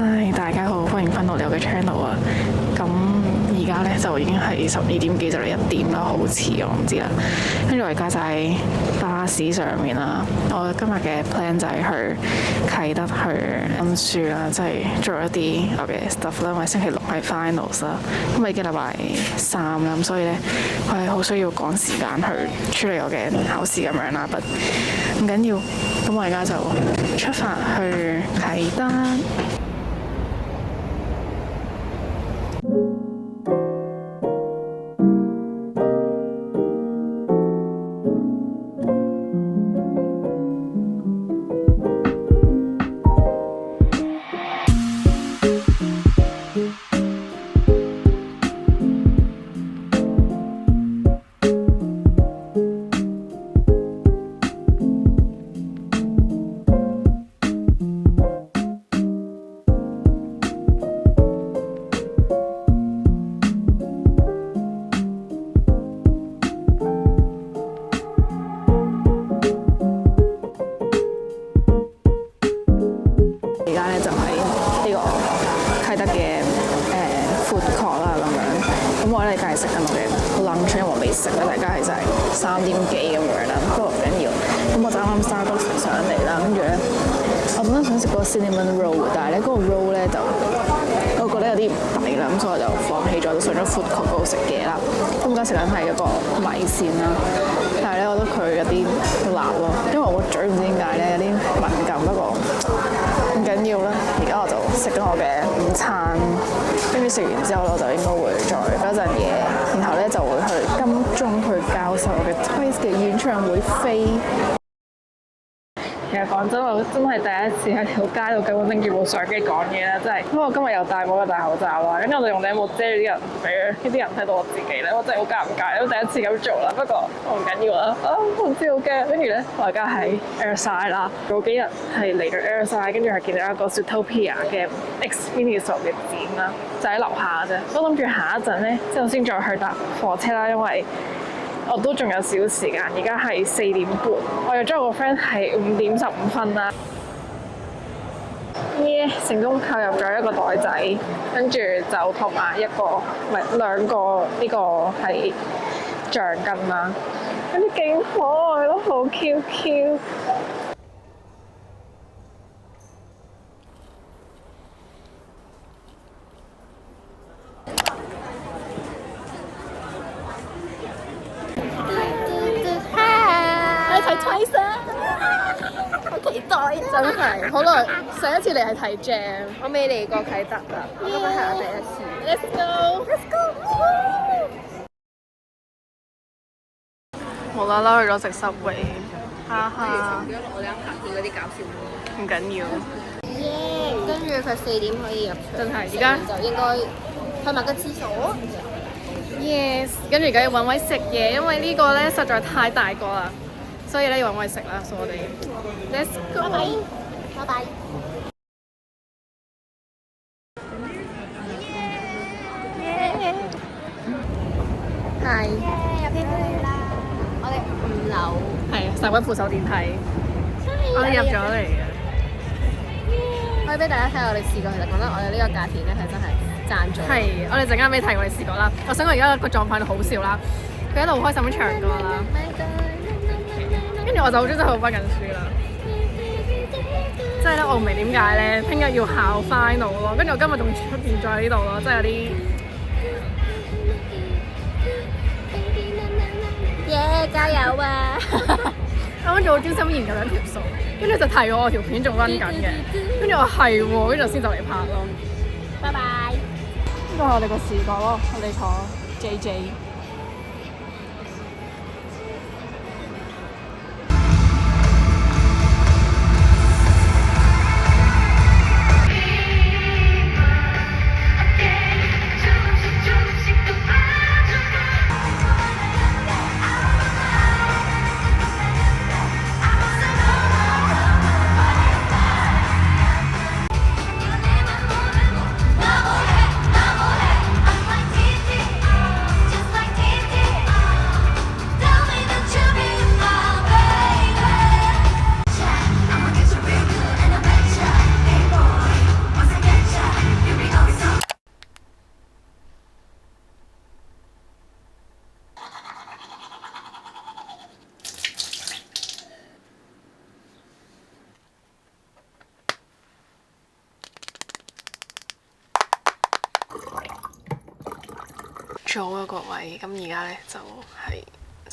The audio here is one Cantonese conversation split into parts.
嗨，大家好，歡迎翻到嚟我嘅 channel 啊！咁而家咧就已經係12點幾就嚟1點啦，好遲我唔知啦。跟住我而家就喺巴士上面啦。我今日嘅 plan 就係去啟德去温書啦，即係做一啲我嘅 stuff 啦。因為星期六係 finals 啦，咁已經禮拜3啦，咁所以咧我係好需要趕時間去處理我嘅考試咁樣啦。不唔緊要，咁我而家就出發去啟德。而家咧就喺呢個啟德嘅food court 啦咁樣，咁我咧梗係食緊我嘅 lunch，因為我未食咧，大家係就係3點幾咁樣啦，不過唔緊要。咁我就啱啱 Starbucks 上嚟啦，跟住咧我本身想食嗰個 cinnamon roll， 但係咧嗰個 roll 咧就我覺得有啲唔抵啦，咁所以我就放棄咗，就上咗 food court 嗰度食嘢啦。咁而家食緊係一個米線啦，但係咧我覺得佢有啲辣咯，因為我個嘴唔知點解咧有啲敏感，不過唔緊要啦。而家我就食緊我嘅午餐，跟住食完之後我就應該會再嗰陣嘢，然後咧就會去金鐘去交售我嘅 Twice 嘅演唱會飛。其實講真，我真係第一次喺條街度咁樣拎住部相機講嘢啦，真係。因為我今日又戴帽又戴口罩啦，跟住我就用頂帽遮住啲人俾呢啲人睇到我自己咧，我真係好尷尬，都第一次咁做啦。不過我唔緊要啦，我唔知好驚。跟住咧，我而家喺 Airside 啦，早幾日係嚟到 Airside，跟住係見到一個 Zootopia 嘅 X Miniso 嘅展啦，就喺樓下啫。我諗住下一陣咧，之後先再去搭火車啦，因為我都仲有少少時間，而家係4點半，我約咗我個 friend 係5點15分啦。成功購入咗一個袋仔，跟住就同埋2個呢個係橡筋啦，跟住勁可愛咯，好 Q。好期待，真係好耐。上一次嚟係睇 Jam， 我未嚟過啟德啦，今日係我第一次。Let's go！ 無啦啦去咗食 Subway， 哈哈。我哋行佢嗰啲搞笑舞。唔緊要。耶！跟住佢4點可以入場，真係而家就應該去埋個廁所。Yes， 跟住而家要揾位食嘢，因為呢個咧實在太大個啦，所以咧要揾位食啦，所以我哋 Let's go。拜拜。係。入天梯啦！我哋5樓。係啊，11扶手電梯，我哋入咗嚟嘅。可以俾大家睇下我哋試過，其實講得我哋呢個價錢咧係真係賺咗。係，我哋陣間俾睇我哋試過啦。我想我而家個狀況都好笑啦，佢喺度好開心咁唱歌啦，跟住我就好專心喺度溫緊書啦。即係咧，我唔明點解咧，聽日要考 final 咯，跟住我今日仲出現咗喺呢度咯，真係有啲耶！加油啊！啱啱仲好專心研究緊條數，跟住就提我條片仲溫緊嘅，跟住我係喎，跟住先就嚟拍咯。拜拜。呢個係我哋個視角咯，我哋坐 JJ。早啊各位，咁而家咧就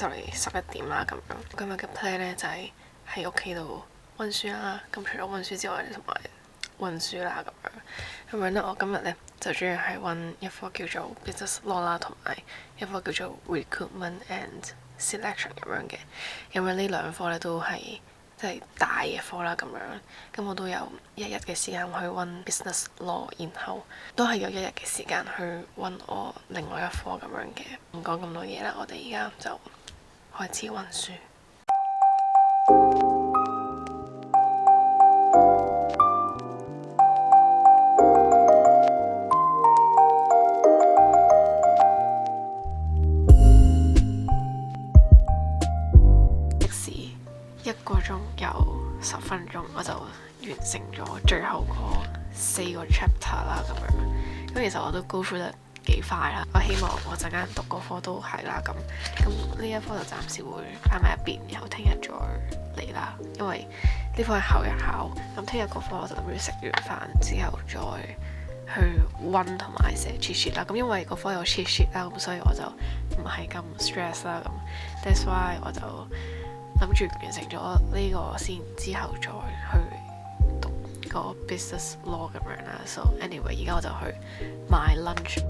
嚟11點啦咁樣。今日嘅 plan 咧就係喺屋企度温書啦。咁除咗温書之外，同埋温書啦咁樣。咁樣咧，我今日咧就主要係温一科叫做 Business Law 啦，同埋一科叫做 Recruitment and Selection 咁樣嘅。咁樣呢兩科咧都係即係大嘅科啦咁樣。咁我都有一日嘅時間去温 Business Law， 然後都係有一日嘅時間去温我另外一科咁樣嘅。唔講咁多嘢啦，我哋而家就開始温書。1個鐘有10分鐘，我就完成咗最後嗰4個 chapter 啦咁樣。咁其實我都 go through 得幾快啦。我希望我陣間讀嗰科都係啦咁。呢一科就暫時會擺埋一邊，然後聽日再嚟啦。因為呢科係後日考，咁聽日嗰科我就諗住食完飯之後再去温同埋寫 cheat sheet 啦。咁因為嗰科有 cheat sheet 啦，咁所以我就唔係咁 stress 啦。咁 that's why 我就諗住完成咗呢個先，之後再去讀個 business law 咁樣啦。So anyway， 而家我就去買 lunch。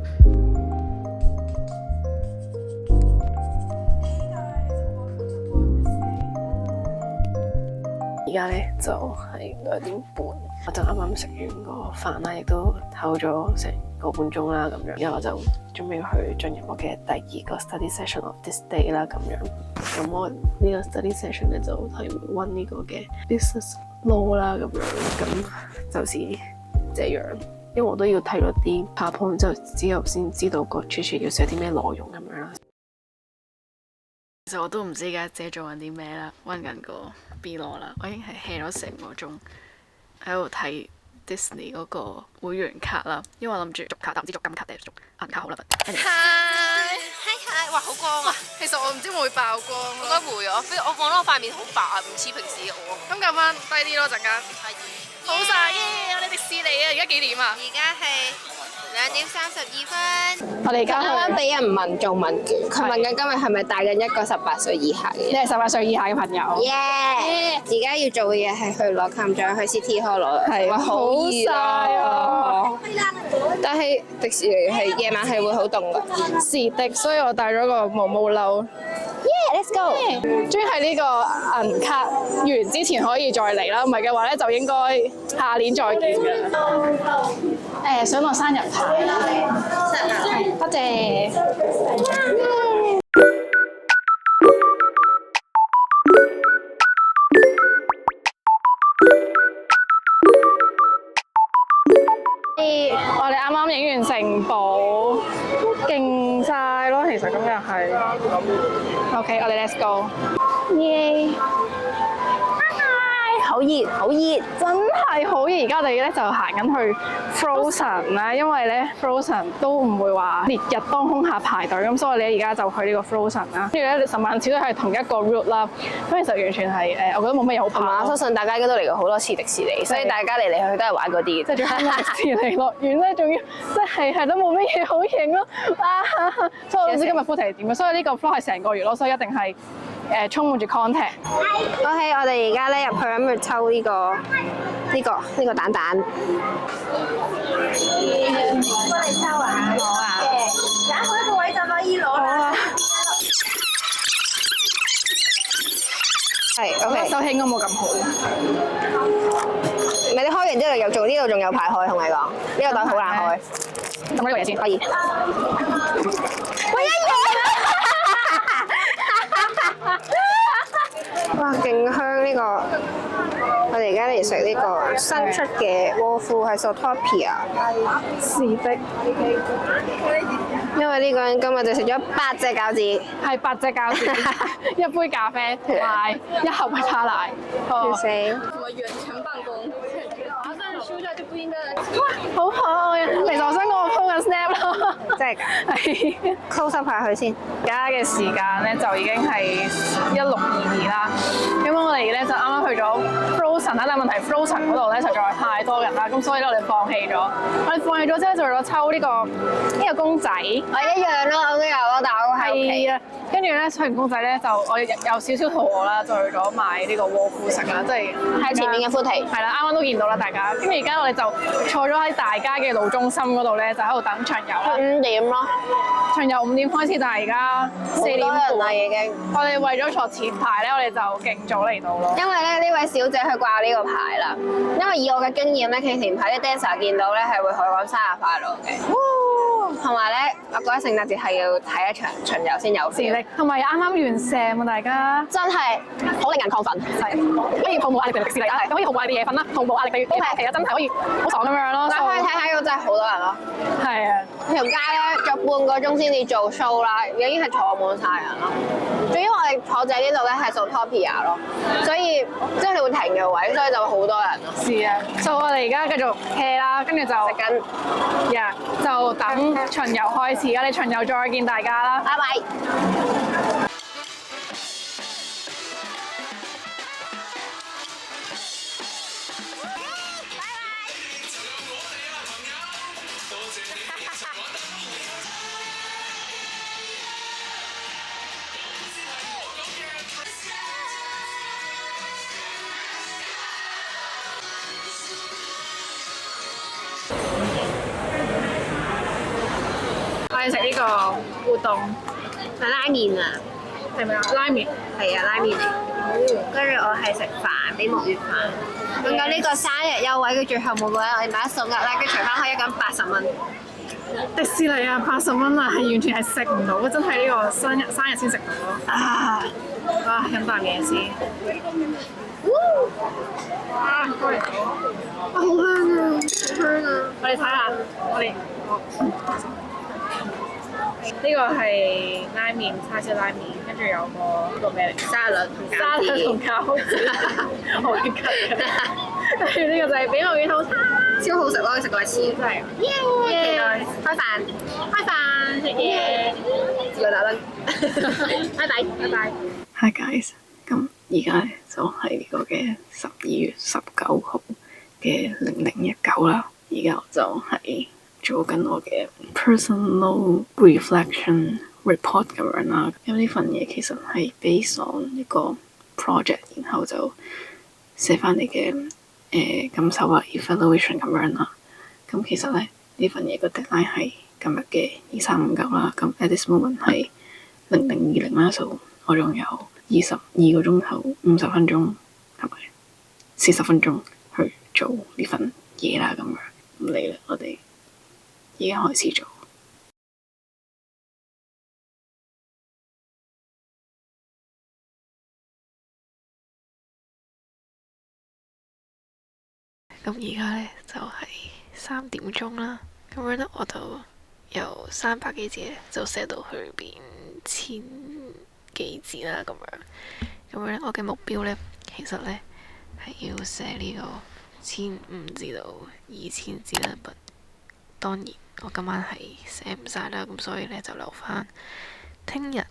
而家咧就係2點半，我就啱啱食完個飯啦，亦都唞咗成個半鐘啦咁樣。而家我就準備去進入我嘅第2個 study session of this day 啦咁樣。咁我呢個 study session 咧就係溫呢個嘅 business law 啦咁樣。咁就是這樣，因為我都要睇咗啲 PowerPoint 之後先知道個 cheat sheet 要寫啲咩內容咁樣啦。其實我都唔知而家自己做緊啲咩啦，溫緊個 B law 啦。我已經係 hea 咗成個鐘喺度睇 Disney 嗰個會員卡啦，因為我諗住續卡，但唔知續金卡定係續銀卡好啦。哇，好光啊！其實我唔知會唔會爆光應該會啊，我望到我塊面好白啊，唔似平時嘅我。咁撳翻低啲咯，陣間。好晒耶！我哋迪士尼啊，而家幾點啊？而家係2點32分。我哋而家啱啱俾人問做問卷，佢問緊今日係咪帶緊一個18歲以下嘅你係18歲以下嘅朋友。而家要做嘅嘢係去攞襟章，去 City Hall 攞。係哇，好晒啊！但係迪士尼係夜晚係會好凍㗎。是的，所以我帶咗個毛毛褸。Let's go！終於係呢個銀卡完之前可以再嚟啦，唔係嘅話咧就應該下年再見嘅。想落生日牌。多謝。我哋啱啱影完城堡，勁晒咯，其實今日係。OK， 我哋 let's go。耶！好熱，好熱，真係好熱！而家我哋咧就行緊去 Frozen 啦，因為咧 Frozen 都唔會話烈日當空下排隊，咁所以你而家就去呢個 Frozen 啦。跟住咧10萬次都係同一個 route 啦，咁其實完全係我覺得冇乜嘢好怕。我相信大家應該都嚟過好多次迪士尼，所以大家嚟嚟去都係玩嗰啲。即係仲香港迪士尼樂園咧，仲要即係都冇乜嘢好影咯。所以我唔知今日 footage 係點嘅，所以呢個 vlog 係成個月咯，所以一定係充滿住 content。OK， 我哋而家咧入去諗住抽呢個蛋蛋。幫你抽啊！好啊。揀好一個位就可以攞啦。係 OK。手氣應該冇咁好。唔係你開完之後又做呢度仲有排開，同你講呢個袋好難開。咁呢個嘢先可以。喂，一樣。哇，勁香呢個！我哋而家嚟食呢個新出嘅窩夫，係 Zootopia。是的。因為呢個人今日就食咗8隻餃子，係8隻餃子，一杯咖啡同埋一盒維他奶。笑死！什麼遠程辦公？馬上休假就不應該來。好可愛啊！其實我想講我 po 緊 snap 咯。真係㗎？係。close up 下佢先。而家嘅時間咧就已經係16:22啦。咁我哋咧就啱啱去咗 Frozen 啦，但係問題 Frozen 嗰度咧實在太多人啦，咁所以咧我哋放棄咗。我哋放棄咗之後就為咗抽呢個公仔。我一樣咯，我都有咯，但係我喺屋企。係啊，跟住咧抽完公仔咧就我有少少肚餓啦，就去咗買呢個窩夫食啦，即係喺前面嘅 footage。係啦，啱啱都見到啦，大家。跟住而家我哋就坐咗喺大家嘅路中心嗰度咧，就喺度等長遊啦。5點咯，長遊5點開始，但係而家4點半啦已經。我哋為咗坐前排咧，我哋就勁早嚟到咯。因為咧呢位小姐佢掛呢個牌啦，因為以我嘅經驗咧，企前排啲 dancer 見到咧係會同佢講生日快樂嘅。同埋咧，我覺得聖誕節係要睇一場巡遊先有 feel。同埋啱啱完成啊，大家真係好令人亢奮。係可以毫無壓力地迪士尼啊，可以毫無壓力地夜瞓啦，毫無壓力地其實真係可以好爽咁樣咯。但可以睇睇到真係好多人咯。係啊，條街咧着半個鐘先至做 show 啦，已經係坐滿晒人咯。仲要我哋坐正呢度咧係 Zootopia 咯，所以即係你會停嘅位，所以就會好多人咯。是啊，所以我哋而家繼續 hea 啦，跟住就食緊，就等巡遊開始啦。你巡遊再見大家啦，拜拜。我哋食呢個烏冬，係拉麵啊，係咪啊？拉麵係啊，拉麵嚟。跟住我係食飯，俾木魚飯。咁講呢個生日優惠，佢最後每個人我哋買一送一啦，跟住除翻開一個人80蚊。迪士尼啊，80蚊啊，係完全係食唔到嘅，真係呢個生日先食到咯。啊！飲啖嘢先。好香啊！好香啊！我哋睇下，呢個係拉麵，叉燒拉麵，跟住有個咩嚟？沙律同餃子，好緊急。跟住呢個就係比目魚套餐，超好食咯！我食過一次，真係。耶！開飯，食嘢，自個打燈。拜拜，拜拜。Hi guys，咁而家咧就係呢個嘅12月19號嘅0019啦。而家我就係做緊我嘅 personal reflection report 咁樣啦。咁呢份嘢其實係 based on 一個 project，然後就寫翻你嘅感受啊 evaluation 咁樣啦。咁其實咧呢份嘢個 deadline 係今日嘅2359啦。咁 at this moment 係0020啦，所以我仲有22個鐘頭50分鐘同埋40分鐘去做呢份嘢啦。咁樣咁嚟啦，我哋而家開始做。咁而家咧就係3點鐘啦，咁樣咧我就由300幾字就寫到去邊1000幾字啦，咁樣咧我嘅目標咧其實咧係要寫呢個1500至到2000字啦，但當然我今晚係寫唔晒啦，咁所以咧就留翻聽日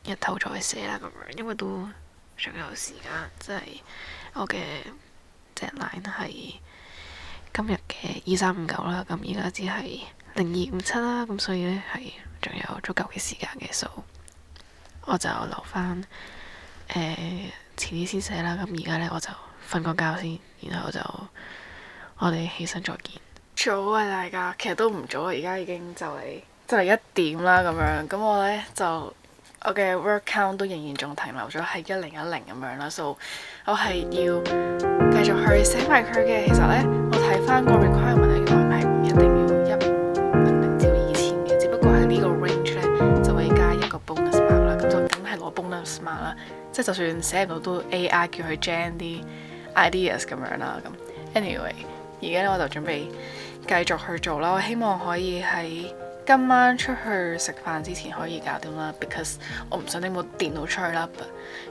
日頭再寫啦，咁樣因為都仲有時間，即係我嘅 deadline 係今日嘅2359啦，咁而家只係0257啦，咁所以咧係仲有足夠嘅時間嘅，所以我就留翻遲啲先寫啦。咁而家咧我就瞓個覺先，然後就我哋起身再見。早啊大家，其實都唔早啊，而家已經就嚟1點啦咁樣。咁我咧就我嘅 work count 都仍然仲停留咗喺1010咁樣啦，所以我係要繼續去寫埋佢嘅。其實咧我睇翻個 requirement 咧，原來係唔一定要100至2000嘅，只不過喺呢個 range 咧就會加一個 bonus mark 啦，咁就梗係攞 bonus mark 啦。即係就算寫唔到都 AI 叫佢 gen 啲 ideas 咁樣啦。咁 anyway， 而家咧我就準備繼續去做啦。我希望可以喺今晚出去食飯之前可以搞掂啦 ，because 我唔想拎部電腦出去啦。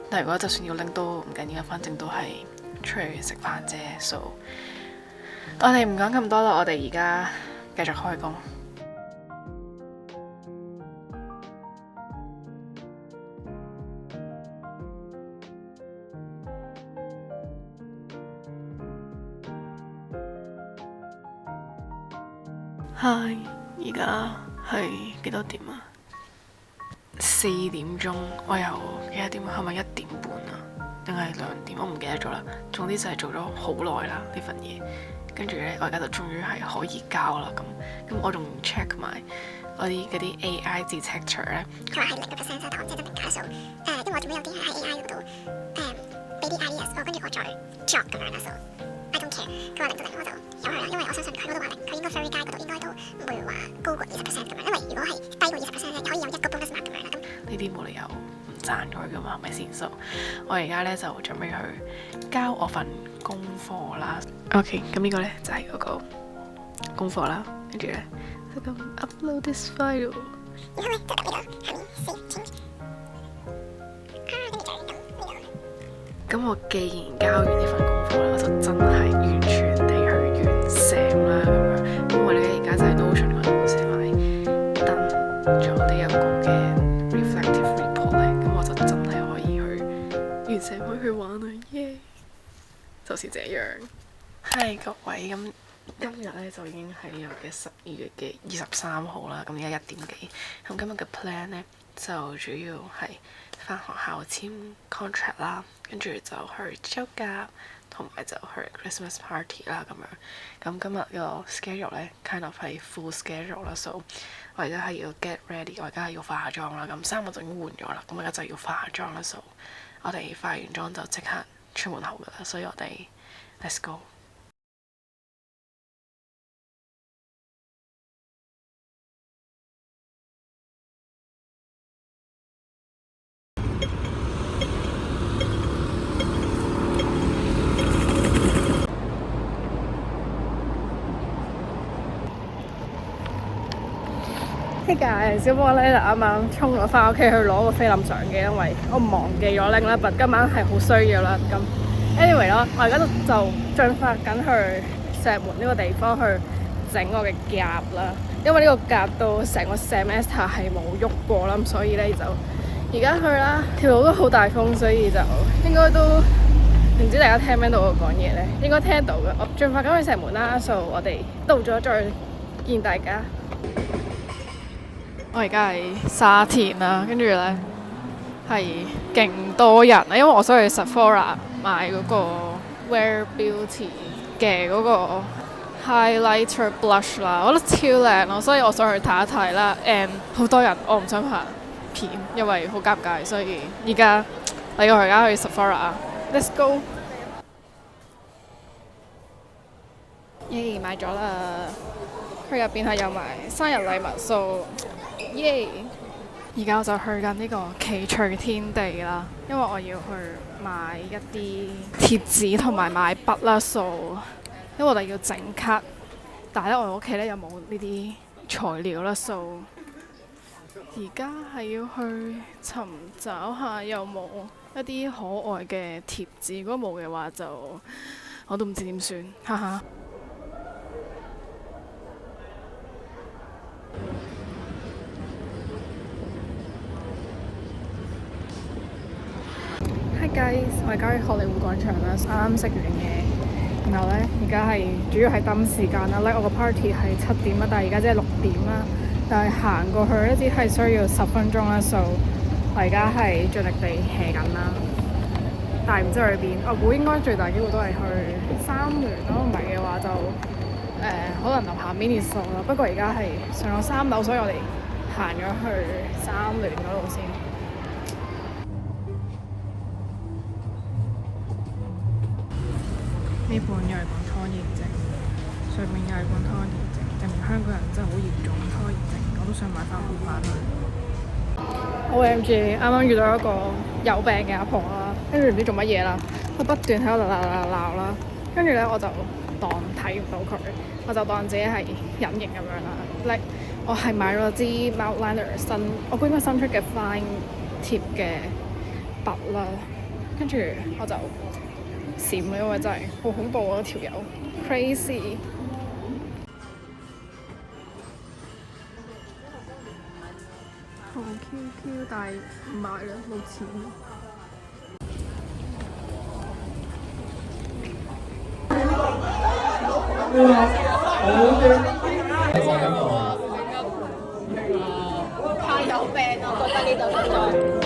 但如果就算要拎都唔緊要，反正都係出去食飯啫。So 我哋唔講咁多啦，我哋而家繼續開工。嗨，而家係幾多點啊？4點鐘，我由幾多點啊？係咪1點半啊？定係2點？我唔記得咗啦。總之就係做咗好耐啦呢份嘢，跟住呢，我而家就終於係可以交啦。咁我仲 check 埋我啲嗰啲 AI detector 咧，佢話係0%就當即係真定假數。因為我做咩有啲喺 AI 嗰度俾啲 ideas，跟住我再 drop 咁樣啦。So I don't care。佢話0到0我就由佢啦，因為我相信佢嗰度話0，佢應該 fairy guide 嗰度應該都唔會話高過20%咁樣。因為如果係低過20%咧，可以有1個 bonus mark 咁樣啦。咁呢啲冇理由唔賺佢噶嘛，係咪先？So我而家咧就準備去交我份功課啦。OK， 咁呢個咧就係嗰個功課啦，跟住咧就咁 upload this file。然後咧就撳呢個下面 save change。跟住就係撳呢個。咁我既然交完呢份功課咧，我就真係完全地去完成啦咁樣。咁我哋而家就喺 Notion 嗰度寫埋登咗呢一個嘅 reflective report 咧，咁我就真係可以去完成，可以去玩啦，耶！就是這樣。係各位，咁今日咧就已經係呢個嘅12月嘅23號啦。咁而家1點幾，咁今日嘅 plan 咧就主要係返學校簽 contract 啦，跟住就去周甲，同埋就去 Christmas party 啦咁樣。咁今日個 schedule 咧 kind of 係 full schedule 啦，so 我而家係要 get ready，我而家係要化妝啦。咁衫我就已經換咗啦，咁我而家就要化妝啦。so 我哋化完妝就即刻出門口噶啦，所以我哋 let's go。Hey guys，小波咧就啱啱衝咗翻屋企去攞個菲林相機，因為我忘記咗拎啦，但今晚係好需要啦。咁 anyway 咯，我而家就進發緊去石門呢個地方去整我嘅夾啦，因為呢個夾到成個 semester 係冇喐過啦，所以咧就而家去啦。條路都好大風，所以就應該都唔知大家聽唔聽到我講嘢咧，應該聽到嘅。我進發緊去石門啦，所以我哋到咗再見大家。我而家喺沙田啦，跟住咧係勁多人啊，因為我想去 Sephora 買嗰個 Wear Beauty 嘅嗰個 highlighter blush 啦，我覺得超靚咯，所以我想去睇一睇啦。and 好多人，我唔想拍片，因為好尷尬，所以而家我而家去 Sephora。Let's go！ 耶，買咗啦！佢入邊係有埋生日禮物，so 耶！而家我就去緊呢個奇趣天地啦，因為我要去買一啲貼紙同埋買筆啦，so 因為我哋要整卡，但係咧我屋企咧又冇呢啲材料啦，so 而家係要去尋找下有冇一啲可愛嘅貼紙，如果冇嘅話就我都唔知點算，哈哈。Hi guys，我而家喺荷里活廣場啦，啱啱食完嘢，然後咧而家係主要係等時間啦。我個 party 係7點啦，但係而家即係6點啦，但係行過去咧只係需要10分鐘啦。so 我而家係盡力地 hea 緊啦，但係唔知去邊。我估應該最大機會都係去三聯咯，唔係嘅話就可能樓下 Miniso 啦。不過而家係上咗3樓，所以我哋行咗去三聯嗰度先。呢本又係講拖延症，上面又係講拖延症，證明香港人真係好嚴重拖延症，我都想買翻本翻去。OMG， 啱啱遇到一個有病嘅阿婆啦，跟住唔知做乜嘢啦，佢不斷喺度鬧啦，跟住咧我就當睇唔到佢，我就當自己係隱形咁樣啦。我係買咗支 Mount Liner 我估應該新出嘅 Fine 貼嘅筆啦，跟住我就閃啦，因為真係好恐怖啊！條友 crazy。好 QQ， 但係唔買啦，冇錢。太有病啦！我覺得呢度實在。